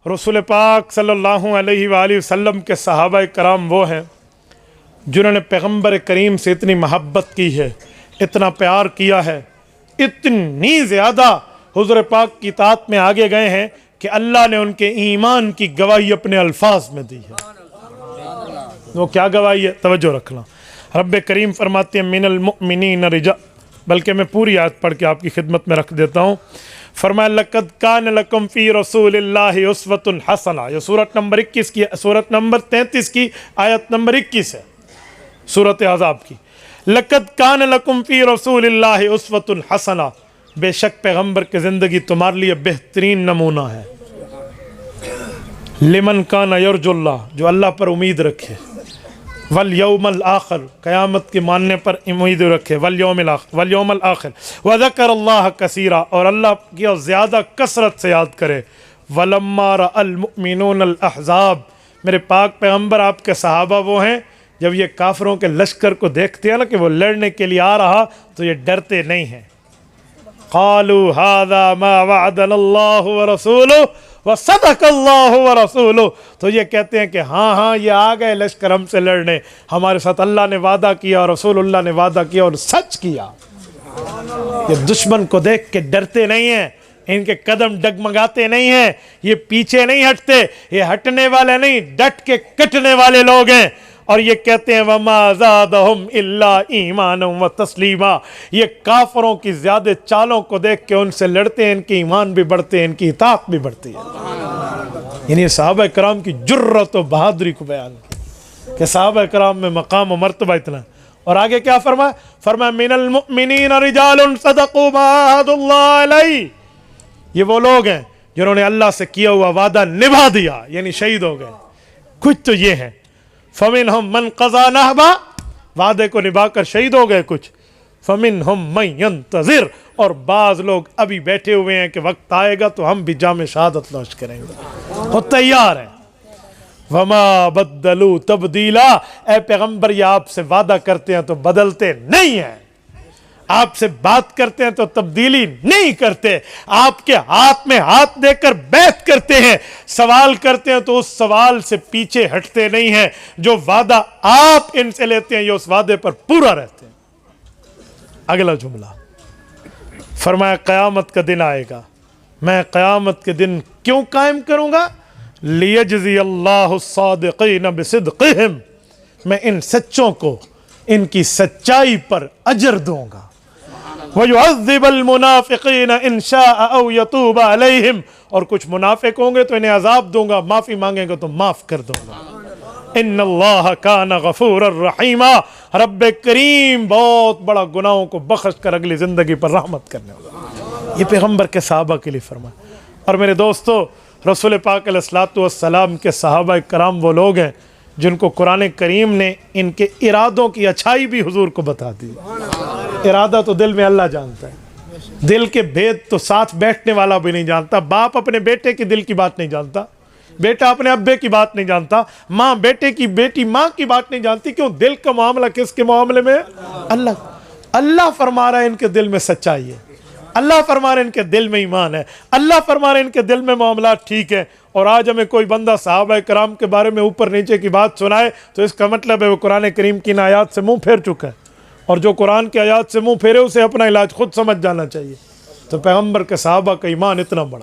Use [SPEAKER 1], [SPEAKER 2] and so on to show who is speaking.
[SPEAKER 1] रसूल पाक सल्लल्लाहु अलैहि वसल्लम के सहाबा कराम वो हैं जिन्होंने पैगम्बर करीम से इतनी मोहब्बत की है, इतना प्यार किया है, इतनी ज़्यादा हुज़ूर पाक की इताअत में आगे गए हैं कि अल्लाह ने उनके ईमान की गवाही अपने अल्फाज में दी है। वो क्या गवाही है, तवज्जो रखना। रब्बे करीम फरमाते हैं मिनल मुमिनीन रिजा, बल्कि मैं पूरी आयत पढ़ के आपकी खिदमत में रख देता हूँ। फरमाया लक़द कान लकुम फ़ी रसूलिल्लाहि उस्वतुन हसना। ये सूरत नंबर 21 की, सूरत नंबर 33 की आयत नंबर 21 है सूरत अहज़ाब की। लक़द कान लकुम फ़ी रसूलिल्लाहि उस्वतुन हसना, बेशक पैगम्बर की ज़िंदगी तुम्हारे लिए बेहतरीन नमूना है। लिमन कान यरजुल्लाह, जो अल्लाह पर उम्मीद रखे, वल यौमल आखिर, क़यामत के मानने पर उम्मीद रखे, वल यौमल आखिर, व ज़करल्लाह कसीरा, और अल्लाह की ज़्यादा कसरत से याद करे। वलम्मा रअल मुमिनूनल अहज़ाब, मेरे पाक पैगम्बर आपके सहाबा वो हैं जब ये काफिरों के लश्कर को देखते हैं ना कि वो लड़ने के लिए आ रहा, तो ये डरते नहीं हैं। क़ालू हाज़ा मा वअदनल्लाहु व रसूलुहु व सदक़ल्लाहु व रसूलुहु, तो ये कहते हैं कि हाँ हाँ ये आ गए लश्कर हमसे लड़ने, हमारे साथ अल्लाह ने वादा किया और रसूलुल्लाह ने वादा किया और सच किया। ये दुश्मन को देख के डरते नहीं हैं, इनके कदम डगमगाते नहीं हैं, ये पीछे नहीं हटते, ये हटने वाले नहीं, डट के कटने वाले लोग हैं। और ये कहते हैं वमा ज़ादहुम इल्ला ईमानम व तस्लीमा, ये काफरों की ज़्यादा चालों को देख के उनसे लड़ते हैं, इनके ईमान भी बढ़ते हैं, इनकी इताअत भी बढ़ती है। यानी सहाबा कराम की जुर्रत और बहादुरी को बयान किया कि सहाबा कराम में मकाम और मर्तबा इतना। और आगे क्या फरमाया, फरमाया मिनल मुमिनीन रिजालुन सदक़ू मा अहदुल्लाह अलैहि, ये वो लोग हैं जिन्होंने अल्लाह से किया हुआ वादा निभा दिया, यानी शहीद हो गए। कुछ तो ये हैं फ़मिनहुम मन क़ज़ा नहबा, वादे को निभाकर शहीद हो गए कुछ। फ़मिनहुम मन यंतज़िर, और बाज़ लोग अभी बैठे हुए हैं कि वक्त आएगा तो हम भी जाम शहादत नोश करेंगे, वो तैयार हैं। वमा बद्दलू तब्दीला, ए पैगम्बर ये आपसे वादा करते हैं तो बदलते नहीं हैं, आपसे बात करते हैं तो तब्दीली नहीं करते, आपके हाथ में हाथ देकर बैत करते हैं, सवाल करते हैं तो उस सवाल से पीछे हटते नहीं हैं। जो वादा आप इनसे लेते हैं ये उस वादे पर पूरा रहते हैं। अगला जुमला फरमाया क़यामत का दिन आएगा, मैं क़यामत के दिन क्यों कायम करूंगा, लियजज़ी अल्लाहु सादिक़ीन बिसिद्क़िहिम, मैं इन सच्चों को इनकी सच्चाई पर अजर दूंगा। वयुअज़्ज़िबल मुनाफ़िक़ीन इन शाअ औ यतूब अलैहिम, और कुछ मुनाफिक होंगे तो इन्हें अजाब दूंगा, माफ़ी मांगेंगे तो माफ़ कर दूंगा। इन्नल्लाह कान गफ़ूरर रहीमा, रब्बे करीम बहुत बड़ा गुनाहों को बख्श कर अगली ज़िंदगी पर रहमत करने वाला। ये पैगम्बर के सहाबा के लिए फरमाया। और मेरे दोस्तों, रसूल पाक अलैहिस्सलातु वस्सलाम के सहाबा कराम वो लोग हैं जिनको कुरान करीम ने इनके इरादों की अच्छाई भी हुजूर को बता दी। इरादा तो दिल में अल्लाह जानता है, दिल के भेद तो साथ बैठने वाला भी नहीं जानता। बाप अपने बेटे के दिल की बात नहीं जानता, बेटा अपने अब्बे की बात नहीं जानता, माँ बेटे की, बेटी माँ की बात नहीं जानती। क्यों? दिल का मामला किसके मामले में? अल्लाह फरमा रहा है इनके दिल में सच्चाई है, अल्लाह फरमा रहे इनके दिल में ईमान है, अल्लाह फरमा रहे इनके दिल में मामला ठीक है। और आज हमें कोई बंदा सहाबा कराम के बारे में ऊपर नीचे की बात सुनाए तो इसका मतलब है वो कुरान करीम की आयात से मुंह फेर चुका है, और जो कुरान की आयात से मुंह फेरे उसे अपना इलाज खुद समझ जाना चाहिए। तो पैगम्बर के सहाबा का ईमान इतना बड़ा।